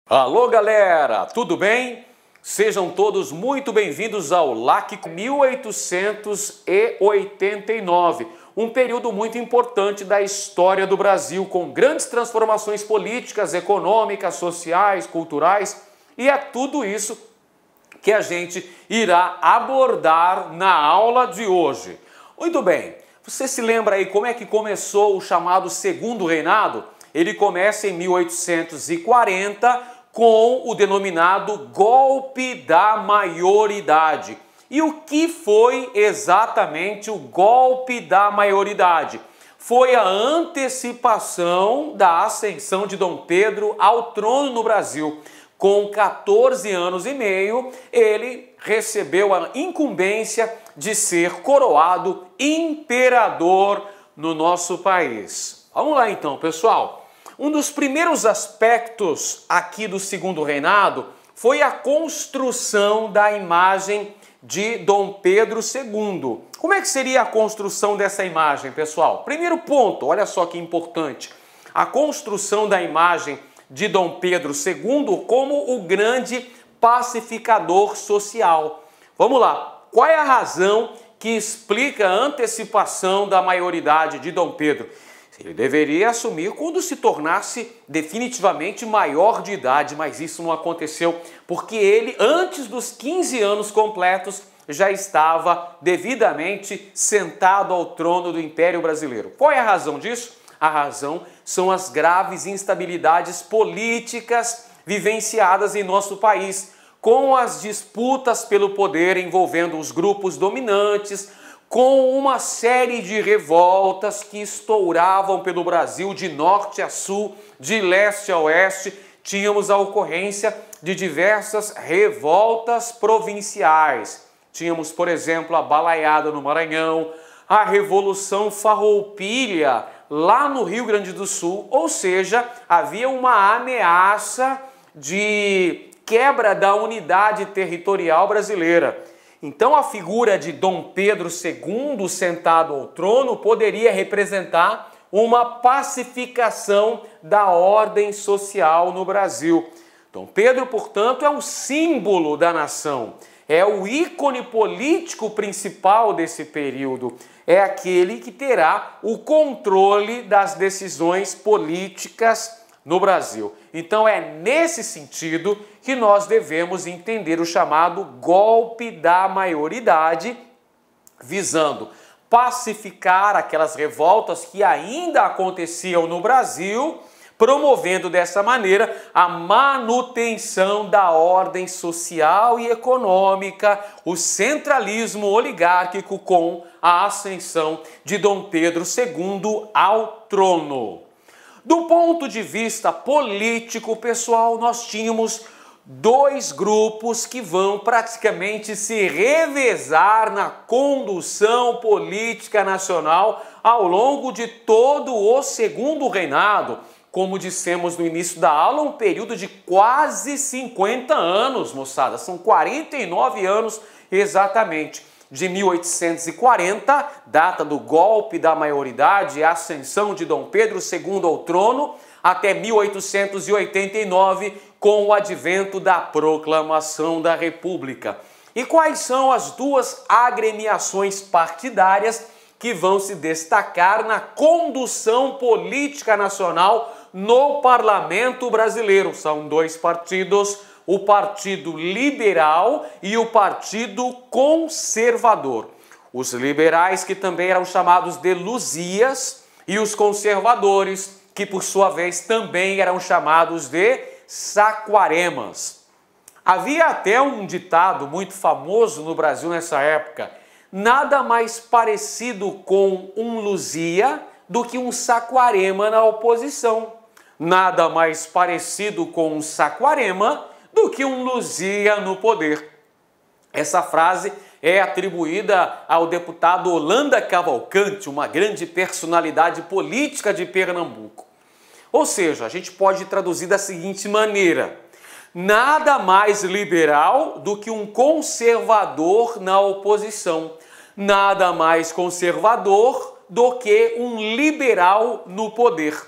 Alô galera, tudo bem? Sejam todos muito bem-vindos ao LAC 1889, um período muito importante da história do Brasil, com grandes transformações políticas, econômicas, sociais, culturais, e é tudo isso que a gente irá abordar na aula de hoje. Muito bem, você se lembra aí como é que começou o chamado Segundo Reinado? Ele começa em 1840 com o denominado golpe da maioridade. E o que foi exatamente o golpe da maioridade? Foi a antecipação da ascensão de Dom Pedro ao trono no Brasil. Com 14 anos e meio, ele recebeu a incumbência de ser coroado imperador no nosso país. Vamos lá então, pessoal. Um dos primeiros aspectos aqui do Segundo Reinado foi a construção da imagem de Dom Pedro II. Como é que seria a construção dessa imagem, pessoal? Primeiro ponto, olha só que importante. A construção da imagem de Dom Pedro II como o grande pacificador social. Vamos lá, qual é a razão que explica a antecipação da maioridade de Dom Pedro? Ele deveria assumir quando se tornasse definitivamente maior de idade, mas isso não aconteceu porque ele, antes dos 15 anos completos, já estava devidamente sentado ao trono do Império Brasileiro. Qual é a razão disso? A razão são as graves instabilidades políticas vivenciadas em nosso país, com as disputas pelo poder envolvendo os grupos dominantes, com uma série de revoltas que estouravam pelo Brasil de norte a sul, de leste a oeste. Tínhamos a ocorrência de diversas revoltas provinciais. Tínhamos, por exemplo, a Balaiada no Maranhão, a Revolução Farroupilha lá no Rio Grande do Sul, ou seja, havia uma ameaça de quebra da unidade territorial brasileira. Então a figura de Dom Pedro II sentado ao trono poderia representar uma pacificação da ordem social no Brasil. Dom Pedro, portanto, é o símbolo da nação, é o ícone político principal desse período, é aquele que terá o controle das decisões políticas no Brasil. Então é nesse sentido que nós devemos entender o chamado golpe da maioridade, visando pacificar aquelas revoltas que ainda aconteciam no Brasil, promovendo dessa maneira a manutenção da ordem social e econômica, o centralismo oligárquico com a ascensão de Dom Pedro II ao trono. Do ponto de vista político, pessoal, nós tínhamos dois grupos que vão praticamente se revezar na condução política nacional ao longo de todo o Segundo Reinado. Como dissemos no início da aula, um período de quase 50 anos, moçada. São 49 anos exatamente. De 1840, data do golpe da maioridade e ascensão de Dom Pedro II ao trono, até 1889, com o advento da proclamação da República. E quais são as duas agremiações partidárias que vão se destacar na condução política nacional no parlamento brasileiro? São dois partidos, o Partido Liberal e o Partido Conservador. Os liberais, que também eram chamados de Luzias, e os conservadores, que por sua vez também eram chamados de Saquaremas. Havia até um ditado muito famoso no Brasil nessa época: nada mais parecido com um Luzia do que um Saquarema na oposição. Nada mais parecido com um Saquarema do que um Luzia no poder. Essa frase é atribuída ao deputado Holanda Cavalcante, uma grande personalidade política de Pernambuco. Ou seja, a gente pode traduzir da seguinte maneira: nada mais liberal do que um conservador na oposição, nada mais conservador do que um liberal no poder.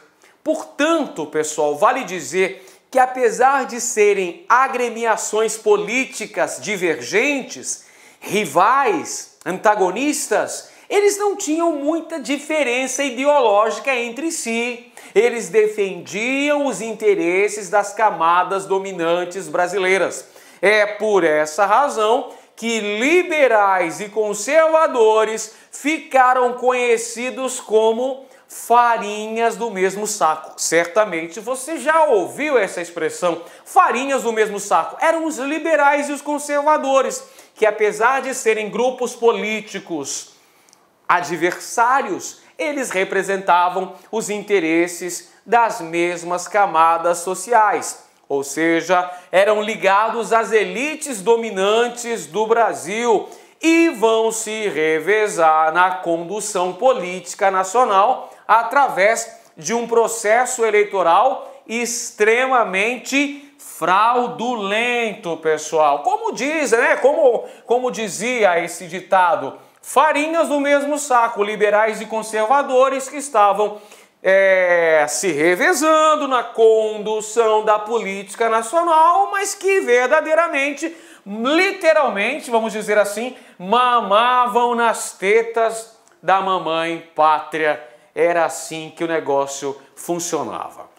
Portanto, pessoal, vale dizer que, apesar de serem agremiações políticas divergentes, rivais, antagonistas, eles não tinham muita diferença ideológica entre si. Eles defendiam os interesses das camadas dominantes brasileiras. É por essa razão que liberais e conservadores ficaram conhecidos como farinhas do mesmo saco. Certamente você já ouviu essa expressão, farinhas do mesmo saco. Eram os liberais e os conservadores, que apesar de serem grupos políticos adversários, eles representavam os interesses das mesmas camadas sociais, ou seja, eram ligados às elites dominantes do Brasil e vão se revezar na condução política nacional através de um processo eleitoral extremamente fraudulento, pessoal. Como diz, né? Como dizia esse ditado, farinhas do mesmo saco, liberais e conservadores que estavam se revezando na condução da política nacional, mas que verdadeiramente, literalmente, vamos dizer assim, mamavam nas tetas da mamãe pátria. Era assim que o negócio funcionava.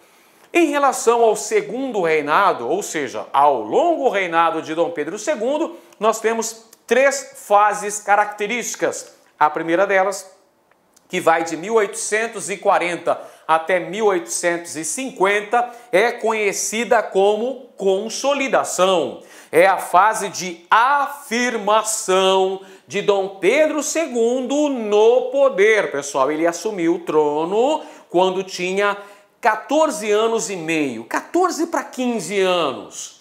Em relação ao segundo reinado, ou seja, ao longo reinado de Dom Pedro II, nós temos 3 fases características. A primeira delas, que vai de 1840 até 1850, é conhecida como consolidação. É a fase de afirmação de Dom Pedro II no poder, pessoal. Ele assumiu o trono quando tinha 14 anos e meio, 14 para 15 anos.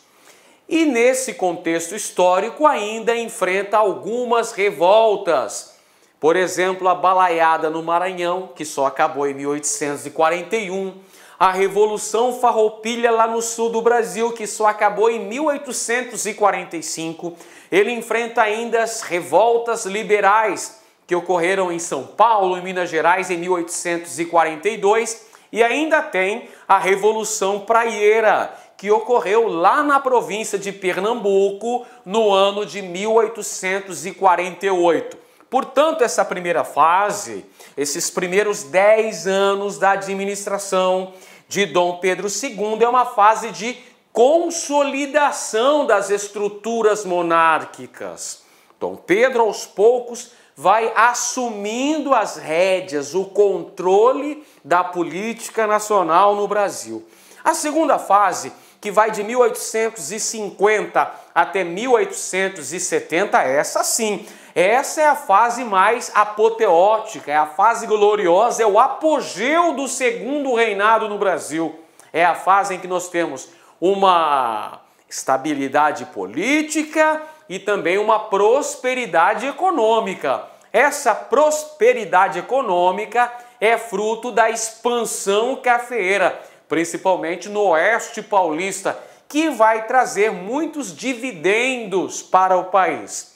E nesse contexto histórico ainda enfrenta algumas revoltas. Por exemplo, a Balaiada no Maranhão, que só acabou em 1841. A Revolução Farroupilha lá no sul do Brasil, que só acabou em 1845. Ele enfrenta ainda as revoltas liberais, que ocorreram em São Paulo e Minas Gerais em 1842. E ainda tem a Revolução Praieira, que ocorreu lá na província de Pernambuco no ano de 1848. Portanto, essa primeira fase, esses primeiros 10 anos da administração de Dom Pedro II é uma fase de consolidação das estruturas monárquicas. Dom Pedro, aos poucos, vai assumindo as rédeas, o controle da política nacional no Brasil. A segunda fase, que vai de 1850 até 1870, essa sim, essa é a fase mais apoteótica, é a fase gloriosa, é o apogeu do segundo reinado no Brasil. É a fase em que nós temos uma estabilidade política e também uma prosperidade econômica. Essa prosperidade econômica é fruto da expansão cafeeira, principalmente no oeste paulista, que vai trazer muitos dividendos para o país.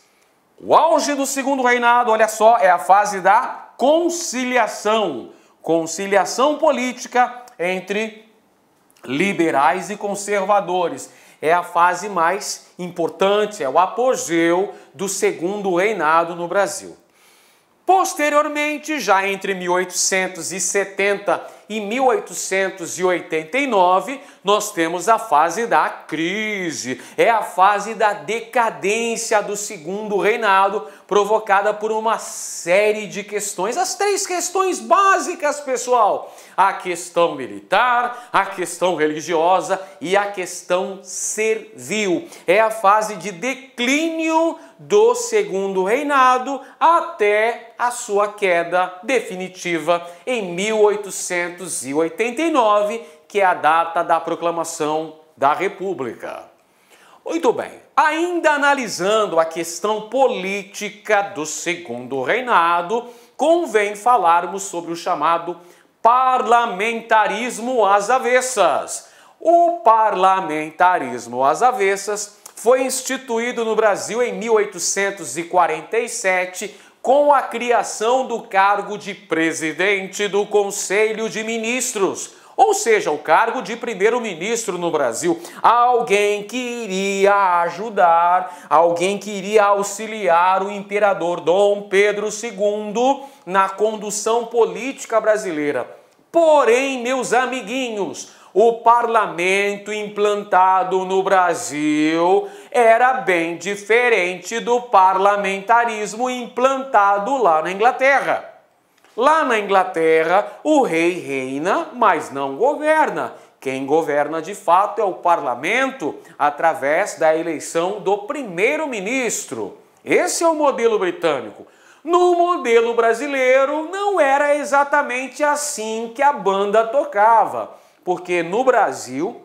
O auge do segundo reinado, olha só, é a fase da conciliação. Conciliação política entre liberais e conservadores. É a fase mais importante, é o apogeu do segundo reinado no Brasil. Posteriormente, já entre 1870 e 1889, nós temos a fase da crise. É a fase da decadência do segundo reinado, provocada por uma série de questões. As 3 questões básicas, pessoal: a questão militar, a questão religiosa e a questão servil. É a fase de declínio do segundo reinado até a sua queda definitiva em 1889, que é a data da proclamação da República. Muito bem, ainda analisando a questão política do segundo reinado, convém falarmos sobre o chamado parlamentarismo às avessas. O parlamentarismo às avessas foi instituído no Brasil em 1847 com a criação do cargo de presidente do Conselho de Ministros, ou seja, o cargo de primeiro-ministro no Brasil. Alguém que iria ajudar, alguém que iria auxiliar o imperador Dom Pedro II na condução política brasileira. Porém, meus amiguinhos, o parlamento implantado no Brasil era bem diferente do parlamentarismo implantado lá na Inglaterra. Lá na Inglaterra, o rei reina, mas não governa. Quem governa de fato é o parlamento através da eleição do primeiro-ministro. Esse é o modelo britânico. No modelo brasileiro, não era exatamente assim que a banda tocava, porque no Brasil,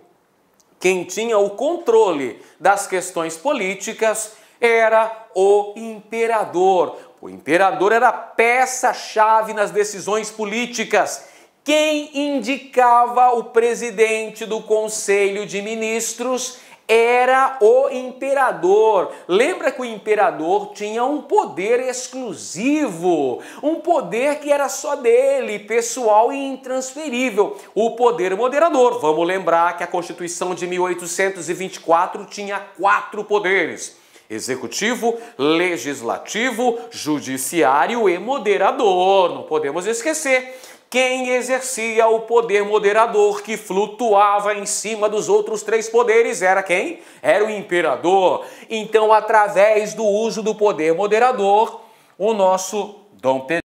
quem tinha o controle das questões políticas era o imperador. O imperador era peça-chave nas decisões políticas. Quem indicava o presidente do Conselho de Ministros era o imperador. Lembra que o imperador tinha um poder exclusivo, um poder que era só dele, pessoal e intransferível, o poder moderador. Vamos lembrar que a Constituição de 1824 tinha 4 poderes: executivo, legislativo, judiciário e moderador. Não podemos esquecer. Quem exercia o poder moderador, que flutuava em cima dos outros 3 poderes, era quem? Era o imperador. Então, através do uso do poder moderador, o nosso Dom Pedro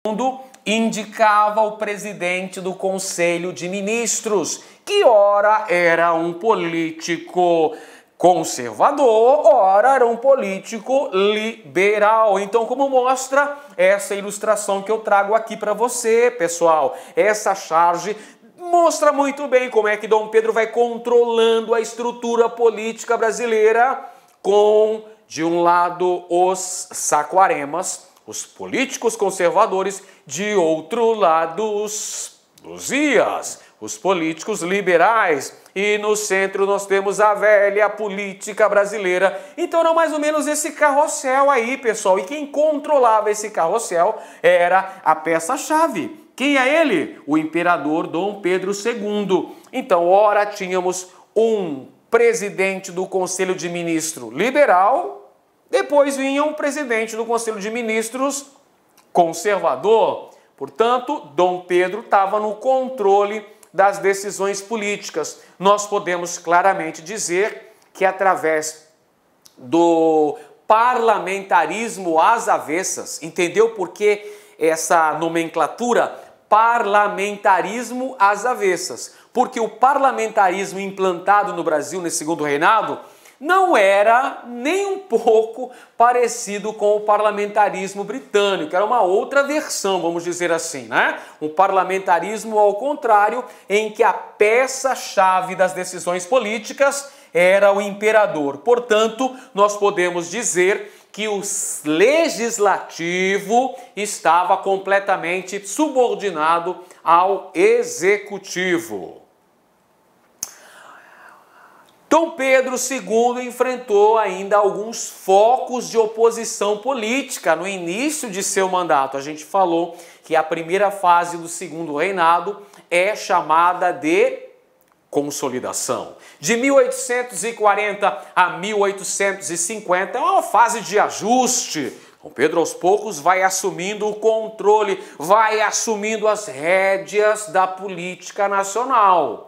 II indicava o presidente do Conselho de Ministros, que ora era um político conservador, ora era um político liberal. Então, como mostra essa ilustração que eu trago aqui para você, pessoal, essa charge mostra muito bem como é que Dom Pedro vai controlando a estrutura política brasileira com, de um lado, os saquaremas, os políticos conservadores, de outro lado, os luzias, os políticos liberais, e no centro nós temos a velha política brasileira. Então era mais ou menos esse carrossel aí, pessoal, e quem controlava esse carrossel era a peça-chave. Quem é ele? O imperador Dom Pedro II. Então, ora tínhamos um presidente do Conselho de Ministros liberal, depois vinha um presidente do Conselho de Ministros conservador. Portanto, Dom Pedro estava no controle das decisões políticas. Nós podemos claramente dizer que através do parlamentarismo às avessas, entendeu por que essa nomenclatura? Parlamentarismo às avessas. Porque o parlamentarismo implantado no Brasil nesse segundo reinado não era nem um pouco parecido com o parlamentarismo britânico, era uma outra versão, vamos dizer assim, né? Um parlamentarismo ao contrário, em que a peça-chave das decisões políticas era o imperador. Portanto, nós podemos dizer que o legislativo estava completamente subordinado ao executivo. Dom Pedro II enfrentou ainda alguns focos de oposição política no início de seu mandato. A gente falou que a primeira fase do segundo reinado é chamada de consolidação. De 1840 a 1850 é uma fase de ajuste. Dom Pedro, aos poucos, vai assumindo o controle, vai assumindo as rédeas da política nacional.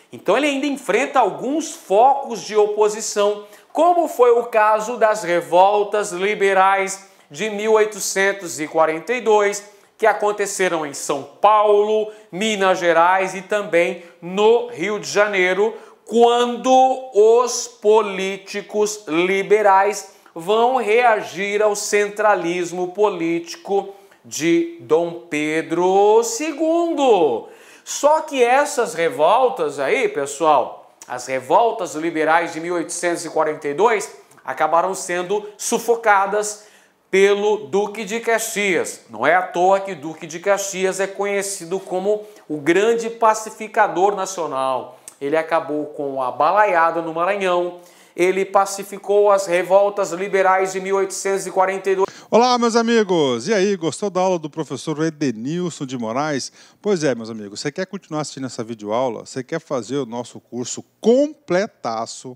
Então ele ainda enfrenta alguns focos de oposição, como foi o caso das revoltas liberais de 1842, que aconteceram em São Paulo, Minas Gerais e também no Rio de Janeiro, quando os políticos liberais vão reagir ao centralismo político de Dom Pedro II. Só que essas revoltas aí, pessoal, as revoltas liberais de 1842 acabaram sendo sufocadas pelo Duque de Caxias. Não é à toa que Duque de Caxias é conhecido como o grande pacificador nacional. Ele acabou com a balaiada no Maranhão, ele pacificou as revoltas liberais de 1842. Olá, meus amigos! E aí, gostou da aula do professor Edenilson de Moraes? Pois é, meus amigos, você quer continuar assistindo essa videoaula? Você quer fazer o nosso curso completaço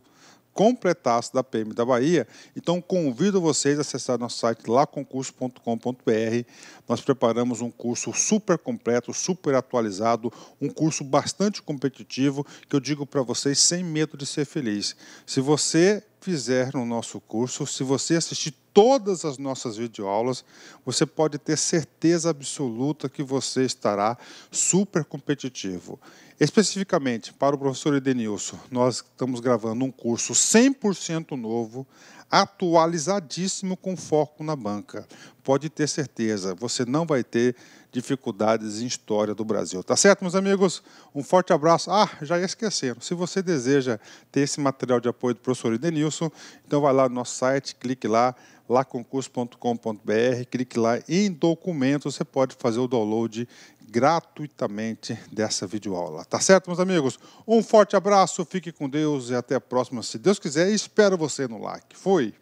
da PM da Bahia? Então convido vocês a acessar nosso site laconcurso.com.br. Nós preparamos um curso super completo, super atualizado, um curso bastante competitivo, que eu digo para vocês sem medo de ser feliz. Se você fizer no nosso curso, se você assistir todas as nossas videoaulas, você pode ter certeza absoluta que você estará super competitivo. Especificamente para o professor Edenilson, nós estamos gravando um curso 100% novo, atualizadíssimo, com foco na banca. Pode ter certeza, você não vai ter dificuldades em história do Brasil. Tá certo, meus amigos? Um forte abraço. Ah, já ia esquecendo, se você deseja ter esse material de apoio do professor Edenilson, então vai lá no nosso site, clique lá, laconcurso.com.br, clique lá em documentos, você pode fazer o download gratuitamente dessa videoaula. Tá certo, meus amigos? Um forte abraço, fique com Deus e até a próxima, se Deus quiser, e espero você no like. Fui!